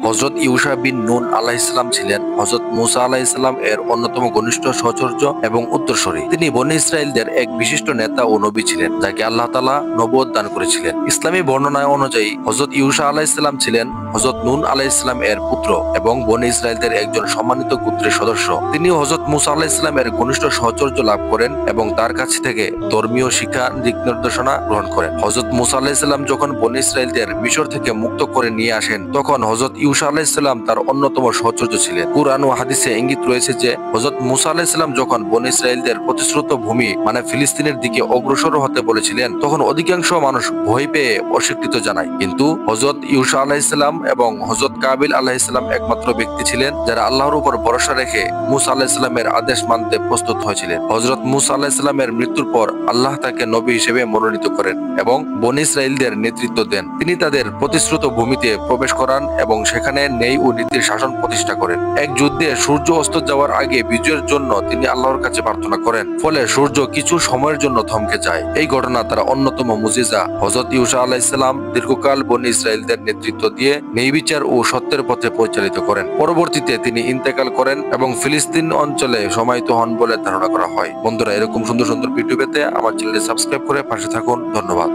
হযরত Yusha বিন নুন আলাইহিসসালাম ছিলেন হযরত মুসা আলাইহিসসালাম এর অন্যতম ঘনিষ্ঠ সহচর্য এবং উত্তরসূরি। তিনি বনী ইসরাইলদের এক বিশিষ্ট নেতা ও নবী ছিলেন, যাকে আল্লাহ তাআলা নবুয়ত দান করেছিলেন। ইসলামী বর্ণনায় অনুযায়ী হযরত ইউশা আলাইহিসসালাম ছিলেন হযরত নুন আলাইহিসসালাম এর পুত্র এবং বনী ইসরাইলদের একজন সম্মানিত গোত্রের সদস্য। তিনি হযরত মুসা আলাইহিসসালাম এর ঘনিষ্ঠ সহচর্য লাভ করেন এবং তার কাছ থেকে ধর্মীয় শিক্ষা দিক নির্দেশনা গ্রহণ করেন। হযরত মুসা আলাইহিসসালাম যখন বনী ইসরাইলদের মিশর থেকে মুক্ত করে নিয়ে আসেন, তখন হযরত ইউশা আলাইহিসসালাম তার অন্যতম সহচর্য ছিলেন। কুরআন ও হাদিসে ইঙ্গিত রয়েছে যে হযরত মুসা আলাইহিসসালাম যখন বনী ইসরাইলদের প্রতিশ্রুত ভূমি ফিলিস্তিনের দিকে অগ্রসর হতে বলেছিলেন, তখন অধিকাংশ মানুষ ভয় পেয়ে অস্বীকৃতি জানায়। কিন্তু হযরত ইউশা আলাইহিসসালাম এবং হযরত কাবিল আলাইহিসসালাম একমাত্র ব্যক্তি ছিলেন যারা আল্লাহর উপর ভরসা রেখে মুসা আলাইহিসসালামের আদেশ মানতে প্রস্তুত হয়েছিলেন। হযরত মুসা আলাইহিসসালামের মৃত্যুর পর আল্লাহ তাকে নবী হিসেবে মনোনীত করেন এবং বনী ইসরাইলদের নেতৃত্ব দেন। তিনি তাদের প্রতিশ্রুত ভূমিতে প্রবেশ করান এবং সেখানে ন্যায় ও নীতির শাসন প্রতিষ্ঠা করেন। এক যুদ্ধে সূর্য অস্ত যাওয়ার আগে বিজয়ের জন্য তিনি আল্লাহর কাছে প্রার্থনা করেন, ফলে সূর্য কিছু সময়ের জন্য থমকে যায়। এই ঘটনা তার অন্যতম মুজিজা। হযরত ইউশা আলাইহিসসালাম দীর্ঘকাল বনী ইসরাইলদের নেতৃত্ব দিয়ে ন্যায়বিচার ও সত্যের পথে পরিচালিত করেন। পরবর্তীতে তিনি ইন্তেকাল করেন এবং ফিলিস্তিন অঞ্চলে সমাহিত হন বলে ধারণা করা হয়। বন্ধুরা, এরকম সুন্দর সুন্দর ভিডিও পেতে আমার চ্যানেলটি সাবস্ক্রাইব করে পাশে থাকুন। ধন্যবাদ।